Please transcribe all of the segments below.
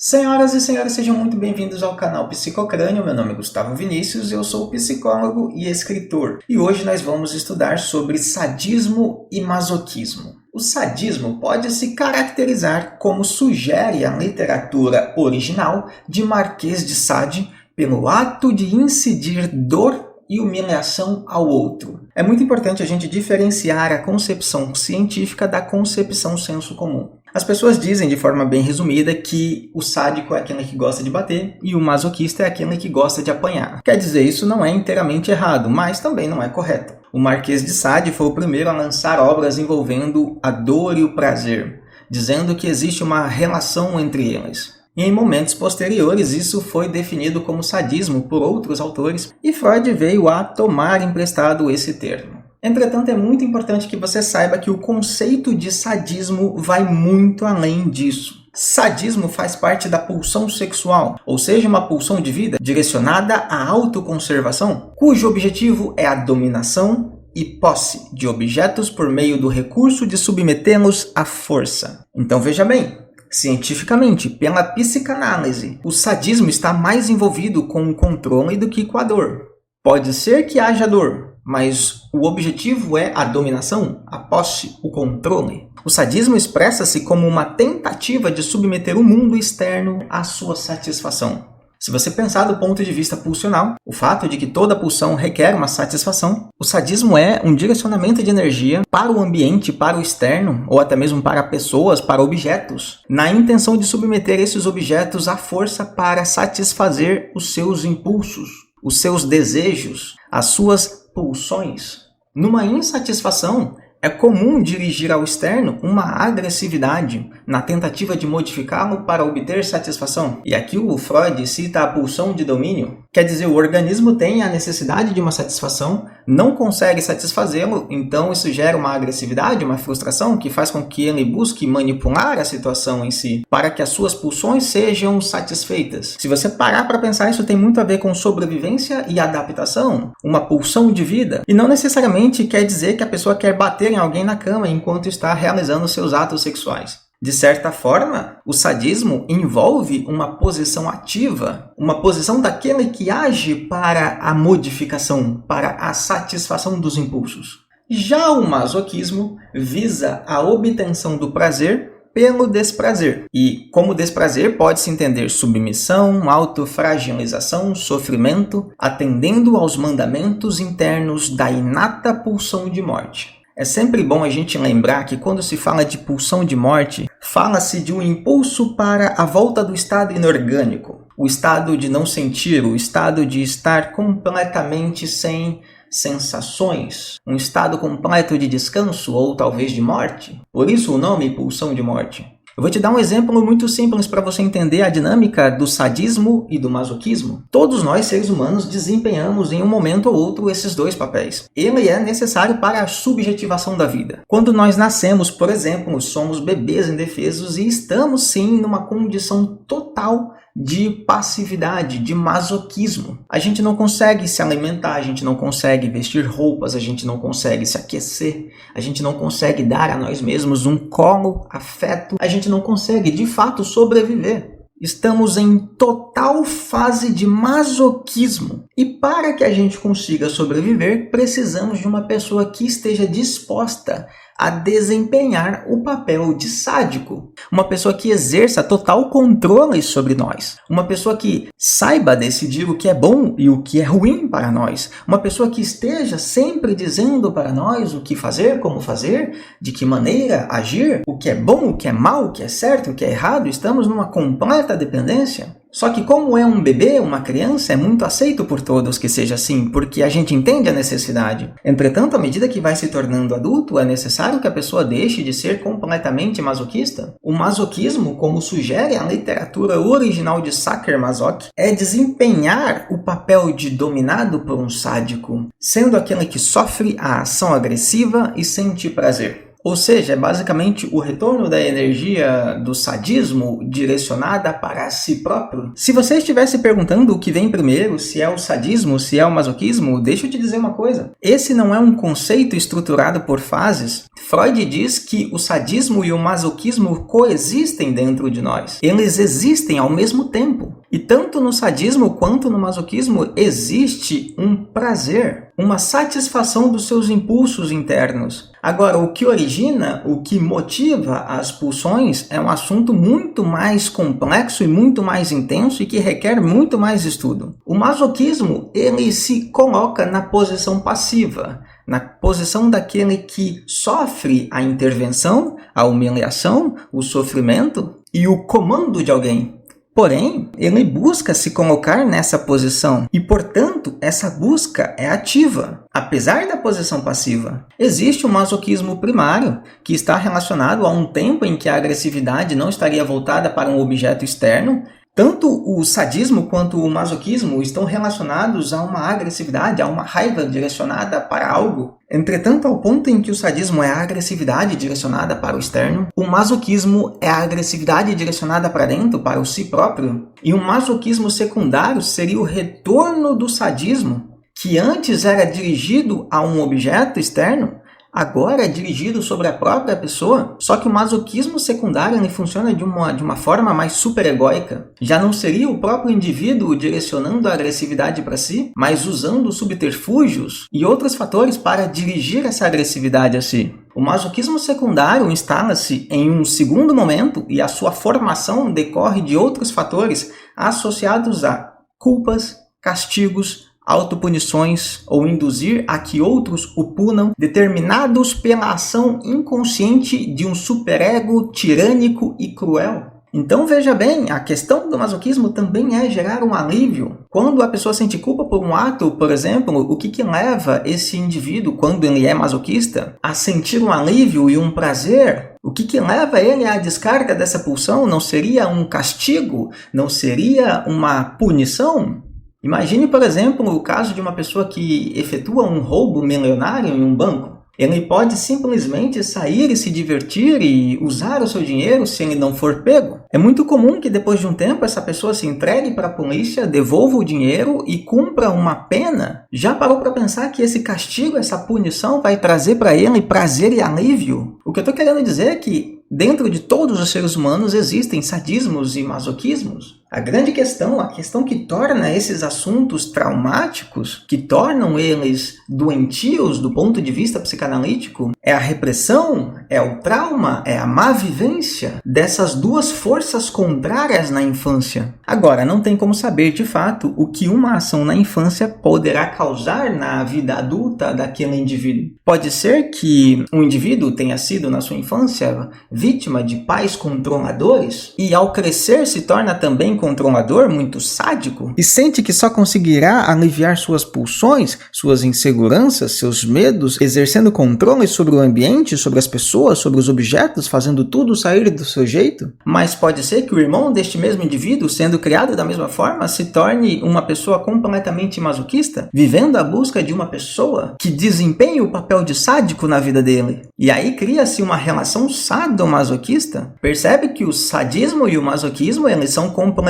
Senhoras e senhores, sejam muito bem-vindos ao canal Psicocrânio. Meu nome é Gustavo Vinícius, eu sou psicólogo e escritor. E hoje nós vamos estudar sobre sadismo e masoquismo. O sadismo pode se caracterizar, como sugere a literatura original, de Marquês de Sade, pelo ato de incidir dor e humilhação ao outro. É muito importante a gente diferenciar a concepção científica da concepção senso comum. As pessoas dizem de forma bem resumida que o sádico é aquele que gosta de bater e o masoquista é aquele que gosta de apanhar. Quer dizer, isso não é inteiramente errado, mas também não é correto. O Marquês de Sade foi o primeiro a lançar obras envolvendo a dor e o prazer, dizendo que existe uma relação entre eles. E em momentos posteriores, isso foi definido como sadismo por outros autores, e Freud veio a tomar emprestado esse termo. Entretanto, é muito importante que você saiba que o conceito de sadismo vai muito além disso. Sadismo faz parte da pulsão sexual, ou seja, uma pulsão de vida direcionada à autoconservação, cujo objetivo é a dominação e posse de objetos por meio do recurso de submetê-los à força. Então veja bem, cientificamente, pela psicanálise, o sadismo está mais envolvido com o controle do que com a dor. Pode ser que haja dor, mas o objetivo é a dominação, a posse, o controle. O sadismo expressa-se como uma tentativa de submeter o mundo externo à sua satisfação. Se você pensar do ponto de vista pulsional, o fato de que toda pulsão requer uma satisfação, o sadismo é um direcionamento de energia para o ambiente, para o externo, ou até mesmo para pessoas, para objetos, na intenção de submeter esses objetos à força para satisfazer os seus impulsos, os seus desejos, as suas pulsões. Numa insatisfação, é comum dirigir ao externo uma agressividade na tentativa de modificá-lo para obter satisfação. E aqui o Freud cita a pulsão de domínio. Quer dizer, o organismo tem a necessidade de uma satisfação, não consegue satisfazê-lo, então isso gera uma agressividade, uma frustração que faz com que ele busque manipular a situação em si para que as suas pulsões sejam satisfeitas. Se você parar para pensar, isso tem muito a ver com sobrevivência e adaptação, uma pulsão de vida. E não necessariamente quer dizer que a pessoa quer bater em alguém na cama enquanto está realizando seus atos sexuais. De certa forma, o sadismo envolve uma posição ativa, uma posição daquele que age para a modificação, para a satisfação dos impulsos. Já o masoquismo visa a obtenção do prazer pelo desprazer. E como desprazer pode-se entender submissão, autofragilização, sofrimento, atendendo aos mandamentos internos da inata pulsão de morte. É sempre bom a gente lembrar que quando se fala de pulsão de morte, fala-se de um impulso para a volta do estado inorgânico, o estado de não sentir, o estado de estar completamente sem sensações, um estado completo de descanso ou talvez de morte. Por isso o nome pulsão de morte. Eu vou te dar um exemplo muito simples para você entender a dinâmica do sadismo e do masoquismo. Todos nós, seres humanos, desempenhamos em um momento ou outro esses dois papéis. Ele é necessário para a subjetivação da vida. Quando nós nascemos, por exemplo, somos bebês indefesos e estamos sim numa condição total de passividade, de masoquismo. A gente não consegue se alimentar, a gente não consegue vestir roupas, a gente não consegue se aquecer, a gente não consegue dar a nós mesmos um colo, afeto, a gente não consegue de fato sobreviver. Estamos em total fase de masoquismo. E para que a gente consiga sobreviver, precisamos de uma pessoa que esteja disposta a desempenhar o papel de sádico. Uma pessoa que exerça total controle sobre nós. Uma pessoa que saiba decidir o que é bom e o que é ruim para nós. Uma pessoa que esteja sempre dizendo para nós o que fazer, como fazer, de que maneira agir, o que é bom, o que é mal, o que é certo, o que é errado. Estamos numa completa dependência. Só que como é um bebê, uma criança, é muito aceito por todos que seja assim, porque a gente entende a necessidade. Entretanto, à medida que vai se tornando adulto, é necessário que a pessoa deixe de ser completamente masoquista. O masoquismo, como sugere a literatura original de Sacher-Masoch, é desempenhar o papel de dominado por um sádico, sendo aquele que sofre a ação agressiva e sente prazer. Ou seja, é basicamente o retorno da energia do sadismo direcionada para si próprio. Se você estivesse perguntando o que vem primeiro, se é o sadismo, se é o masoquismo, deixa eu te dizer uma coisa. Esse não é um conceito estruturado por fases. Freud diz que o sadismo e o masoquismo coexistem dentro de nós. Eles existem ao mesmo tempo. E tanto no sadismo quanto no masoquismo existe um prazer, uma satisfação dos seus impulsos internos. Agora, o que origina, o que motiva as pulsões é um assunto muito mais complexo e muito mais intenso e que requer muito mais estudo. O masoquismo, ele se coloca na posição passiva, na posição daquele que sofre a intervenção, a humilhação, o sofrimento e o comando de alguém. Porém, ele busca se colocar nessa posição e, portanto, essa busca é ativa, apesar da posição passiva. Existe um masoquismo primário, que está relacionado a um tempo em que a agressividade não estaria voltada para um objeto externo. Tanto o sadismo quanto o masoquismo estão relacionados a uma agressividade, a uma raiva direcionada para algo. Entretanto, ao ponto em que o sadismo é a agressividade direcionada para o externo, o masoquismo é a agressividade direcionada para dentro, para o si próprio. E um masoquismo secundário seria o retorno do sadismo, que antes era dirigido a um objeto externo, agora é dirigido sobre a própria pessoa, só que o masoquismo secundário ele funciona de uma forma mais superegóica. Já não seria o próprio indivíduo direcionando a agressividade para si, mas usando subterfúgios e outros fatores para dirigir essa agressividade a si. O masoquismo secundário instala-se em um segundo momento e a sua formação decorre de outros fatores associados a culpas, castigos, autopunições ou induzir a que outros o punam, determinados pela ação inconsciente de um superego tirânico e cruel. Então veja bem, a questão do masoquismo também é gerar um alívio. Quando a pessoa sente culpa por um ato, por exemplo, o que leva esse indivíduo, quando ele é masoquista, a sentir um alívio e um prazer? O que leva ele à descarga dessa pulsão? Não seria um castigo? Não seria uma punição? Imagine, por exemplo, o caso de uma pessoa que efetua um roubo milionário em um banco. Ele pode simplesmente sair e se divertir e usar o seu dinheiro se ele não for pego. É muito comum que depois de um tempo essa pessoa se entregue para a polícia, devolva o dinheiro e cumpra uma pena. Já parou para pensar que esse castigo, essa punição vai trazer para ele prazer e alívio? O que eu estou querendo dizer é que dentro de todos os seres humanos existem sadismos e masoquismos. A grande questão, a questão que torna esses assuntos traumáticos, que tornam eles doentios do ponto de vista psicanalítico, é a repressão, é o trauma, é a má vivência dessas duas forças contrárias na infância. Agora, não tem como saber de fato o que uma ação na infância poderá causar na vida adulta daquele indivíduo. Pode ser que um indivíduo tenha sido na sua infância vítima de pais controladores e ao crescer se torna também controlador, muito sádico, e sente que só conseguirá aliviar suas pulsões, suas inseguranças, seus medos, exercendo controle sobre o ambiente, sobre as pessoas, sobre os objetos, fazendo tudo sair do seu jeito. Mas pode ser que o irmão deste mesmo indivíduo, sendo criado da mesma forma, se torne uma pessoa completamente masoquista, vivendo à busca de uma pessoa que desempenhe o papel de sádico na vida dele. E aí cria-se uma relação sadomasoquista. Percebe que o sadismo e o masoquismo eles são complementares.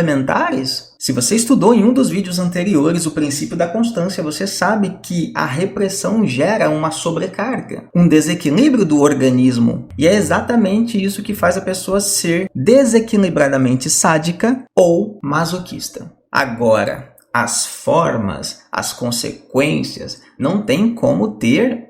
Se você estudou em um dos vídeos anteriores o princípio da constância, você sabe que a repressão gera uma sobrecarga, um desequilíbrio do organismo. E é exatamente isso que faz a pessoa ser desequilibradamente sádica ou masoquista. Agora, as formas, as consequências, não tem como ter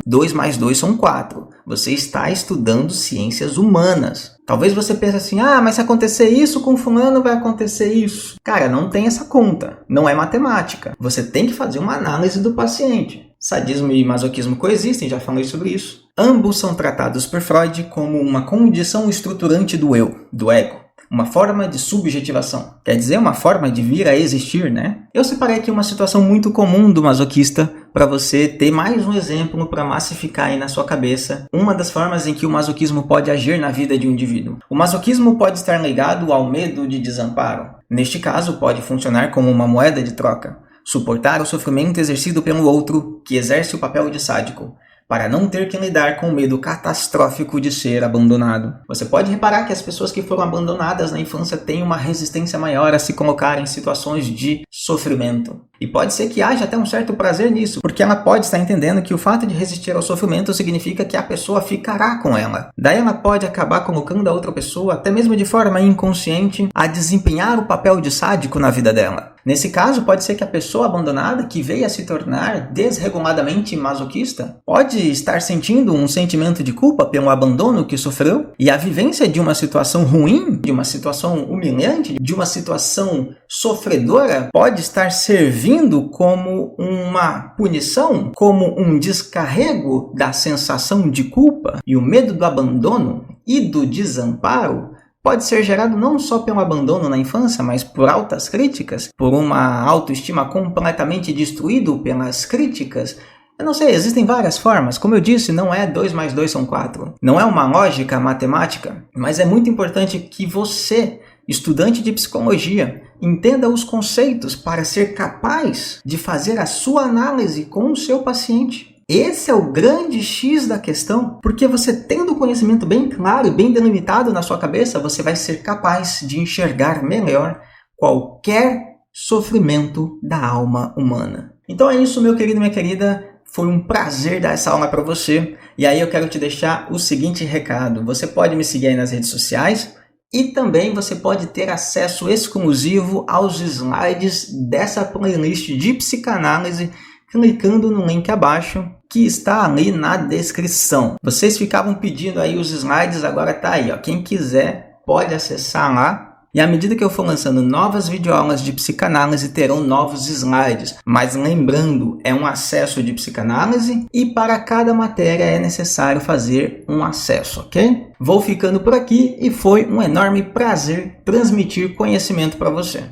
2 mais 2 são 4. Você está estudando ciências humanas. Talvez você pense assim, mas se acontecer isso com fulano, vai acontecer isso. Cara, não tem essa conta. Não é matemática. Você tem que fazer uma análise do paciente. Sadismo e masoquismo coexistem, já falei sobre isso. Ambos são tratados por Freud como uma condição estruturante do eu, do ego. Uma forma de subjetivação. Quer dizer, uma forma de vir a existir, né? Eu separei aqui uma situação muito comum do masoquista para você ter mais um exemplo para massificar aí na sua cabeça uma das formas em que o masoquismo pode agir na vida de um indivíduo. O masoquismo pode estar ligado ao medo de desamparo. Neste caso, pode funcionar como uma moeda de troca. Suportar o sofrimento exercido pelo outro, que exerce o papel de sádico. para não ter que lidar com o medo catastrófico de ser abandonado. Você pode reparar que as pessoas que foram abandonadas na infância têm uma resistência maior a se colocar em situações de sofrimento. E pode ser que haja até um certo prazer nisso, porque ela pode estar entendendo que o fato de resistir ao sofrimento significa que a pessoa ficará com ela. Daí ela pode acabar colocando a outra pessoa, até mesmo de forma inconsciente, a desempenhar o papel de sádico na vida dela. Nesse caso, pode ser que a pessoa abandonada, que veio a se tornar desreguladamente masoquista, pode estar sentindo um sentimento de culpa pelo abandono que sofreu, e a vivência de uma situação ruim, de uma situação humilhante, de uma situação sofredora, pode estar servindo como uma punição, como um descarrego da sensação de culpa. E o medo do abandono e do desamparo pode ser gerado não só pelo abandono na infância, mas por altas críticas, por uma autoestima completamente destruída pelas críticas. Eu não sei, existem várias formas. Como eu disse, não é 2 mais 2 são 4. Não é uma lógica matemática, mas é muito importante que você, estudante de psicologia, entenda os conceitos para ser capaz de fazer a sua análise com o seu paciente. Esse é o grande X da questão, porque você tendo o conhecimento bem claro e bem delimitado na sua cabeça, você vai ser capaz de enxergar melhor qualquer sofrimento da alma humana. Então é isso, meu querido, minha querida. Foi um prazer dar essa aula para você. E aí eu quero te deixar o seguinte recado. Você pode me seguir aí nas redes sociais e também você pode ter acesso exclusivo aos slides dessa playlist de psicanálise clicando no link abaixo, que está ali na descrição. Vocês ficavam pedindo aí os slides, agora tá aí, ó. Quem quiser pode acessar lá. E à medida que eu for lançando novas videoaulas de psicanálise, terão novos slides. Mas lembrando, é um acesso de psicanálise e para cada matéria é necessário fazer um acesso, ok? Vou ficando por aqui e foi um enorme prazer transmitir conhecimento para você.